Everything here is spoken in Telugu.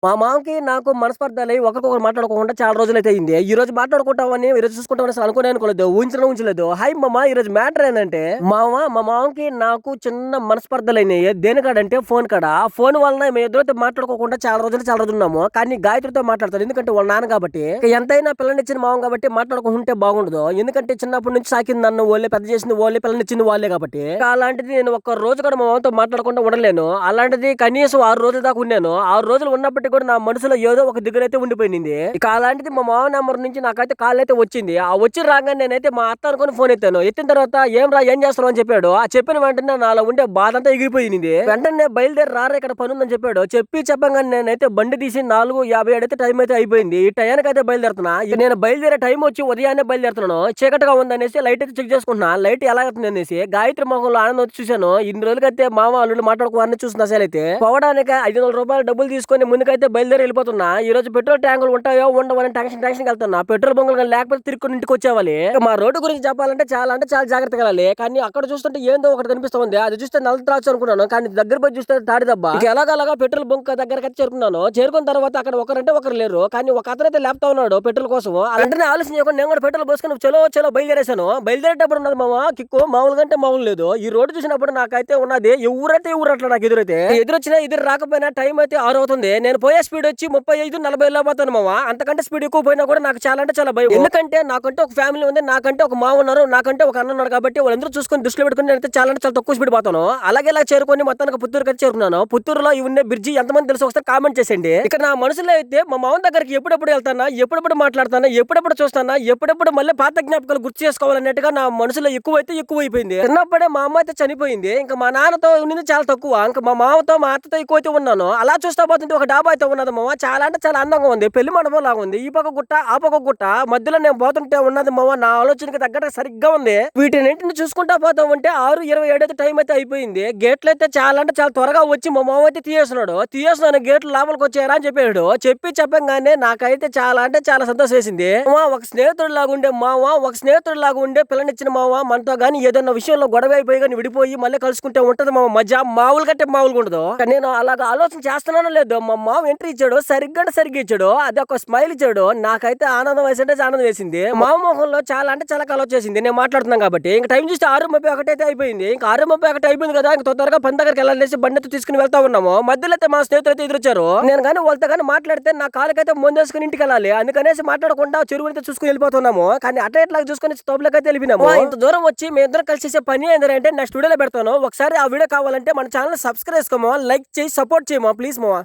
మా మామకి నాకు మనస్పర్ధలై ఒకరికొకరు మాట్లాడుకోకుండా చాలా రోజులైతే అయింది. ఈ రోజు మాట్లాడుకుంటామని, ఈ రోజు చూసుకుంటామని అసలు అనుకోలేదు. ఊహించలేదు. హాయ్ మామ, ఈ రోజు మ్యాటర్ ఏందంటే మా మామకి నాకు చిన్న మనస్పర్ధలైనాయి. దేనికాడంటే ఫోన్ కాడ. ఆ ఫోన్ వలన మేము ఇద్దరితో మాట్లాడుకోకుండా చాలా రోజులు ఉన్నాము. కానీ గాయత్రితో మాట్లాడతారు. ఎందుకంటే వాళ్ళ నాన్న కాబట్టి. ఇక ఎంతైనా పిల్లనిచ్చిన మామ కాబట్టి మాట్లాడుకుంటే బాగుండదు. ఎందుకంటే చిన్నప్పటి నుంచి సాకింది నన్ను, వాళ్ళే పెద్ద చేసింది వాళ్ళే, పిల్లనిచ్చింది వాళ్ళే కాబట్టి. ఇక అలాంటిది నేను ఒక్క రోజు కూడా మా మామతో మాట్లాడకుండా ఉండలేను. అలాంటిది కనీసం 6 రోజుల దాకా ఉన్నాను. 6 రోజులు ఉన్నప్పటికీ కూడా నా మనసులో ఏదో ఒక దిగులైతే ఉండిపోయింది. ఇక అలాంటిది మా మామ నెంబర్ నుంచి నాకైతే కాల్ అయితే వచ్చింది. ఆ వచ్చి రాగానే నేనైతే మా అత్త అనుకుని ఫోన్ ఎత్తాను. ఎత్తిన తర్వాత ఏం చేస్తున్నావు అని చెప్పాడు. ఆ చెప్పిన వెంటనే నాలో ఉండే బాధ అంతా ఎగిరిపోయింది. వెంటనే బయలుదేరి రారా ఇక్కడ పని ఉందని చెప్పాడు. చెప్పంగానే నేనైతే బండి తీసి 4:57 అయితే టైం అయితే అయిపోయింది. ఈ టైంకి అయితే బయలుదేరుతున్నా. ఇక నేను బయలుదేరే టైం వచ్చి ఉదయాన్నే బయలుదేరుతున్నాను. చీకటిగా ఉందనేసి లైట్ అయితే చెక్ చేసుకుంటున్నా. లైట్ ఎలా అవుతుంది అనేసి గాయత్రి మొహంలో ఆనందం వచ్చి చూశాను. ఇన్ని రోజులకైతే మామ అల్లుడు మాట్లాడుకోవాలని చూస్తున్నా. అసలు అయితే పోవడానికి 500 రూపాయలు డబ్బులు తీసుకొని ముందుకైతే బయలుదేరి వెళ్ళిపోతున్నా. ఈ రోజు పెట్రోల్ ట్యాంకులు ఉంటాయో ఉండవని టెన్షన్ వెళ్తున్నా. పెట్రోల్ బంకులు కానీ లేకపోతే తిరుక్కొని ఇంటికి వచ్చేవాలి. మా రోడ్డు గురించి చెప్పాలంటే చాలా జాగ్రత్తగా వెళ్ళాలి. కానీ అక్కడ చూస్తుంటే ఏందో ఒకటి కనిపిస్తుంది. అది చూస్తే నల్ల త్రాచు అనుకున్నాను. కానీ దగ్గర పోయి చూస్తే తాడి దెబ్బ. ఎలాగలాగా పెట్రోల్ బంక్ దగ్గరకి అయితే చేరుకున్నాను. చేరుకున్న తర్వాత అక్కడ ఒకరంటే ఒకరు లేరు. కానీ ఒక అతనైతే లేపుతా ఉన్నాడు పెట్రోల్ కోసం. వెంటనే ఆలోచన చేయకుండా నేను కూడా పెట్రోల్ పోసుకొని చలో బయలుదేరేశాను. బయలుదేరేటప్పుడు ఉన్నది మామ కిక్కు మామూలుగా అంటే మామూలు లేదు. ఈ రోడ్డు చూసినప్పుడు నాకైతే ఉన్నది ఊరైతే ఊరట్లా. నాకు ఎదురొచ్చినా ఎదురు రాకపోయినా టైం అయితే 6 అవుతుంది. నేను పోయే స్పీడ్ వచ్చి 35-40 వెళ్ళిపోతాను మామ. అంతకంటే స్పీడ్ ఎక్కువ పోయినా కూడా నాకు చాలా అంటే చాలా భయం. ఎందుకంటే నాకంటే ఒక ఫ్యామిలీ ఉంది, నాకంటే ఒక మామ ఉన్నారు, నాకంటే ఒక అన్న ఉన్నారు కాబట్టి వాళ్ళందరూ చూసుకొని దృష్టిలో పెట్టుకుని నేనైతే చాలా అంటే చాలా తక్కువ స్పీడ్ పోతాను. అలాగే ఇలా చేరుకొని మొత్తానికి పుత్తూరుకి అయితే చేరుకున్నాను. పుత్తూరులో ఈ ఉండే బ్రిడ్జి ఎంతమంది తెలుసు ఒకసారి కామెంట్ చేసేయండి. ఇక్కడ నా మనసులో అయితే మా మామ దగ్గరికి ఎప్పుడెప్పుడు వెళ్తానా, ఎప్పుడెప్పుడు మాట్లాడతానా, ఎప్పుడెప్పుడు చూస్తానా, ఎప్పుడెప్పుడు మళ్ళీ పాత జ్ఞాపకాలు గుర్తు చేసుకోవాలన్నట్టుగా నా మనసులో ఎక్కువైపోయింది. చిన్నప్పుడే మా అమ్మ అయితే చనిపోయింది. ఇంకా మా నాన్నతో ఉన్నది చాలా తక్కువ. ఇంకా మా మామతో మా అత్తతో ఎక్కువైతే ఉన్నాను. అలా చూస్తా పోతుంటే ఒక డాబా అయితే ఉన్నది మామ. చాలా అంటే చాలా అందంగా ఉంది. పెళ్లి మండపం లాగా ఉంది. ఈ పక్క గుట్ట ఆ పక్క గుట్ట మధ్యలో నేను పోతుంటే ఉన్నది మామ. నా ఆలోచనకి తగ్గట్టు సరిగ్గా ఉంది. వీటినింటిని చూసుకుంటా పోతా ఉంటే 6:27 అయితే టైం అయితే అయిపోయింది. గేట్లు అయితే చాలా అంటే చాలా త్వరగా వచ్చి మా మామ అయితే తీయేస్తున్నాను గేట్లు లోపలికి వచ్చారా అని చెప్పాడు. చెప్పంగానే నాకైతే చాలా అంటే చాలా సంతోషం వేసింది. ఒక స్నేహితుడు లాగా ఉండే పిల్లనిచ్చిన మామ మనతో గానీ ఏదన్నా విషయంలో గొడవ అయిపోయి కానీ విడిపోయి మళ్ళీ కలుసుకుంటే ఉంటది మామ మజా. మామూలుగా ఉండదు. నేను అలాగ ఆలోచన చేస్తున్నానో లేదో మా మామ ఎంట్రీ ఇచ్చాడు. సరిగ్గా ఇచ్చాడు. అది ఒక స్మైల్ ఇచ్చాడు. నాకైతే ఆనందం వేసింది. మామ మొహంలో చాలా అంటే చాలా కలవ చేసింది. నేను మాట్లాడుతున్నాను కాబట్టి. ఇంకా టైం చూస్తే 6:31 అయితే అయిపోయింది. ఇంకా 6:31 అయిపోయింది కదా. ఇంకా తొందరగా పని దగ్గరికి వెళ్ళాలేసి బండి తీసుకుని వెళ్తా ఉన్నాము. మధ్యలో అయితే మా స్నేహితులు అయితే ఎదురొచ్చారు. నేను కానీ వాళ్ళతో కానీ మాట్లాడితే నా కాలకైతే ముందేసుకుని ఇంటికి వెళ్ళాలి. అందుకనేసి మాట్లాడకుండా చెరువు అయితే చూసుకుని వెళ్ళిపోతున్నాము. కానీ ఎట్లా చూసుకుని తోపులకైతే వెళ్ళిపోయినాము. ఇంత దూరం వచ్చి మేము ఇద్దరు కలిసి చేసే పని ఏంటంటే నెక్స్ట్ వీడియోలో పెడతాను. ఒకసారి ఆ వీడియో కావాలంటే మన ఛానల్ సబ్స్క్రైబ్ చేసుకోమా, లైక్ చేసి సపోర్ట్ చేయమా ప్లీజ్ మావా.